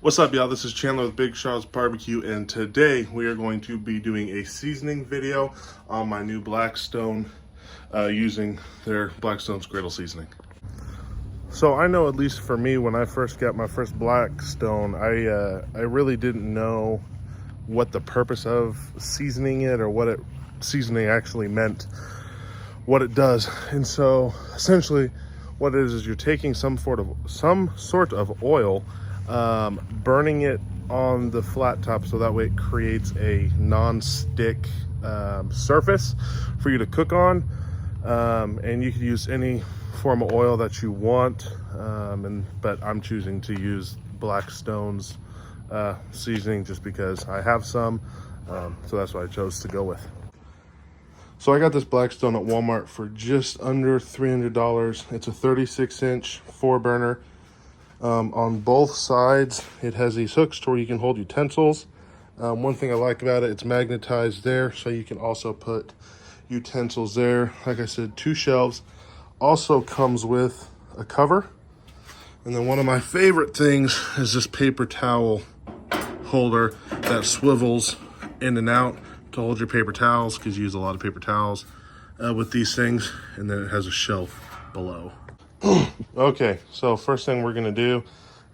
What's up, y'all? This is Chandler with Big Shaw's Barbecue, and today we are going to be doing a seasoning video on my new Blackstone using their Blackstone's griddle seasoning. So I know, at least for me, when I first got my first Blackstone, I really didn't know what the purpose of seasoning it or what seasoning actually meant, what it does. And so essentially what it is you're taking some sort of oil, burning it on the flat top so that way it creates a non-stick surface for you to cook on, and you can use any form of oil that you want, but I'm choosing to use Blackstone's seasoning just because I have some, so that's what I chose to go with. So I got this Blackstone at Walmart for just under $300. It's a 36-inch 4-burner. On both sides, it has these hooks to where you can hold utensils. One thing I like about it, it's magnetized there, so you can also put utensils there. Like I said, 2 shelves. Also comes with a cover. And then one of my favorite things is this paper towel holder that swivels in and out to hold your paper towels, because you use a lot of paper towels with these things. And then it has a shelf below. Okay, so first thing we're gonna do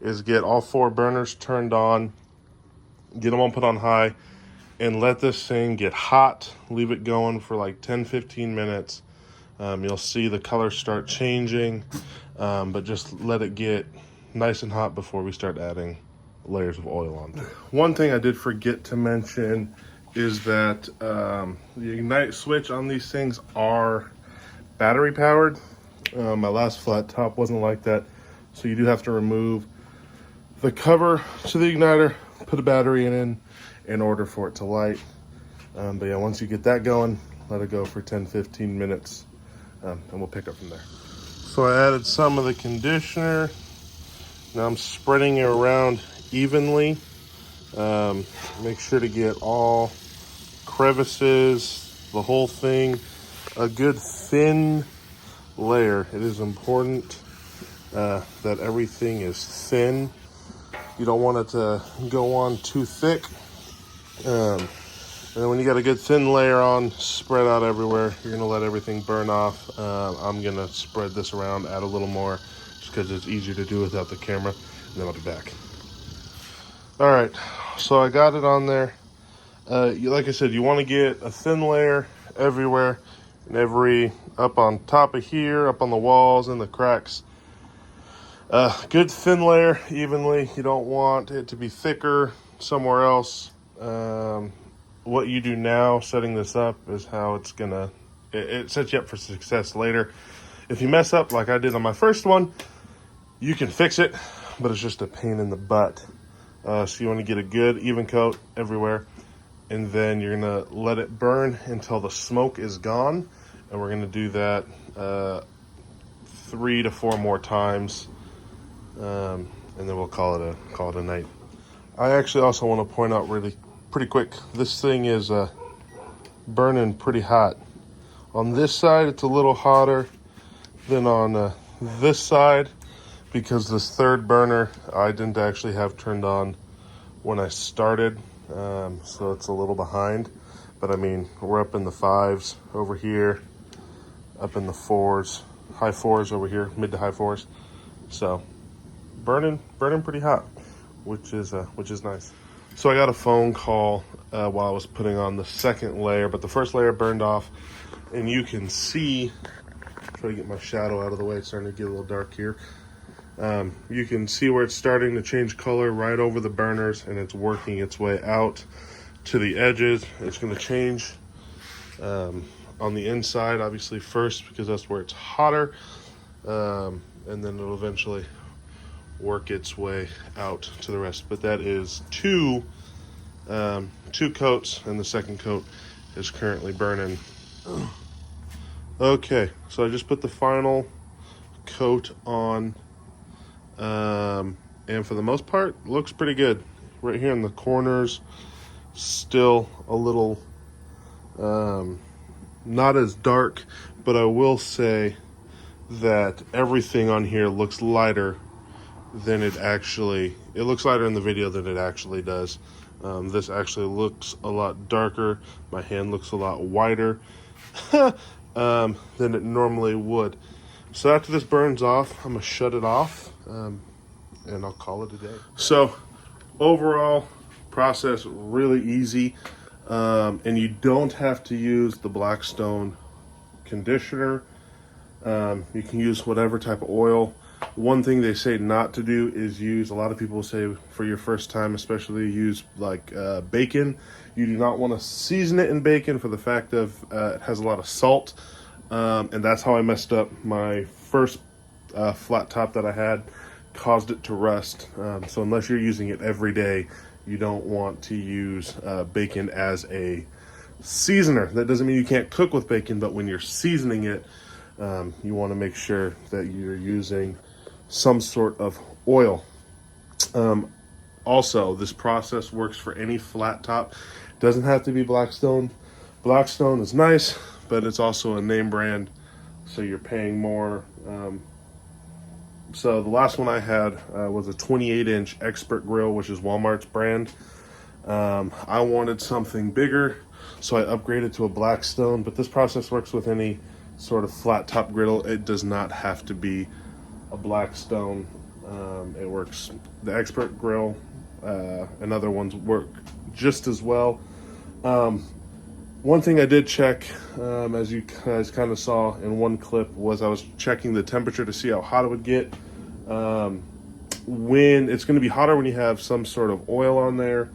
is get all 4 burners turned on, get them all put on high, and let this thing get hot. Leave it going for like 10-15 minutes. You'll see the color start changing, but just let it get nice and hot before we start adding layers of oil on there. One thing I did forget to mention is that the ignite switch on these things are battery powered. My last flat top wasn't like that, so you do have to remove the cover to the igniter, put a battery in order for it to light. But yeah, once you get that going, let it go for 10-15 minutes, and we'll pick up from there. So I added some of the conditioner. Now I'm spreading it around evenly. Make sure to get all crevices, the whole thing, a good thin layer. It is important that everything is thin. You don't want it to go on too thick. And then when you got a good thin layer on, spread out everywhere. You're gonna let everything burn off. I'm gonna spread this around, add a little more, just because it's easier to do without the camera, and then I'll be back. All right, so I got it on there. Like I said, you want to get a thin layer everywhere, and up on top of here, up on the walls and the cracks. Good thin layer evenly. You don't want it to be thicker somewhere else. What you do now, setting this up, is how it's gonna, it sets you up for success later. If you mess up like I did on my first one, you can fix it, but it's just a pain in the butt. So you want to get a good even coat everywhere, and then you're gonna let it burn until the smoke is gone. And we're gonna do that 3 to 4 more times, and then we'll call it a night. I actually also want to point out pretty quick, this thing is burning pretty hot. On this side, it's a little hotter than on this side, because this third burner I didn't actually have turned on when I started, so it's a little behind. But I mean, we're up in the 5s over here, up in the 4s, high 4s over here, mid to high 4s. So burning pretty hot, which is nice. So I got a phone call while I was putting on the second layer, but the first layer burned off, and you can see, try to get my shadow out of the way, it's starting to get a little dark here. You can see where it's starting to change color right over the burners, and it's working its way out to the edges. It's going to change on the inside, obviously, first, because that's where it's hotter, and then it'll eventually work its way out to the rest. But that is 2 coats, and the second coat is currently burning. Okay, so I just put the final coat on, and for the most part, looks pretty good. Right here in the corners, still a little not as dark, but I will say that everything on here looks lighter than it looks lighter in the video than it actually does. This actually looks a lot darker. My hand looks a lot whiter than it normally would. So after this burns off, I'm gonna shut it off, and I'll call it a day. So overall process really easy, and you don't have to use the Blackstone conditioner. You can use whatever type of oil. One thing they say not to do is use, a lot of people say for your first time especially, use like bacon. You do not want to season it in bacon for the fact of it has a lot of salt, and that's how I messed up my first flat top that I had, caused it to rust. So unless you're using it every day, you don't want to use bacon as a seasoner. That doesn't mean you can't cook with bacon, but when you're seasoning it, you want to make sure that you're using some sort of oil. Also, this process works for any flat top. It doesn't have to be Blackstone. Blackstone is nice, but it's also a name brand, so you're paying more. So the last one I had was a 28-inch Expert Grill, which is Walmart's brand. I wanted something bigger, so I upgraded to a Blackstone, but this process works with any sort of flat top griddle. It does not have to be a Blackstone. It works, the Expert Grill and other ones work just as well. One thing I did check, as you guys kind of saw in one clip, was I was checking the temperature to see how hot it would get. When it's going to be hotter when you have some sort of oil on there,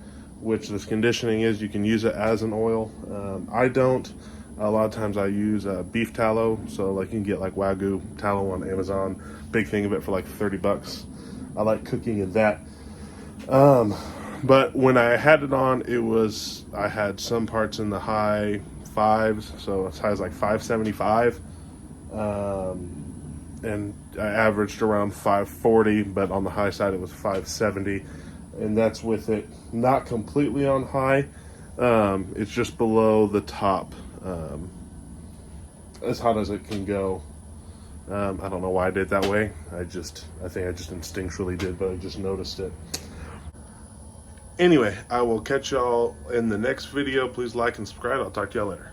which this conditioning is, you can use it as an oil. I don't. A lot of times I use beef tallow, so like you can get like Wagyu tallow on Amazon, big thing of it for like 30 bucks. I like cooking in that. But when I had it on, I had some parts in the high fives, so as high as like 575, and I averaged around 540, but on the high side it was 570, and that's with it not completely on high. It's just below the top, as hot as it can go. I don't know why I did it that way. I think I just instinctually did, but I just noticed it. Anyway, I will catch y'all in the next video. Please like and subscribe. I'll talk to y'all later.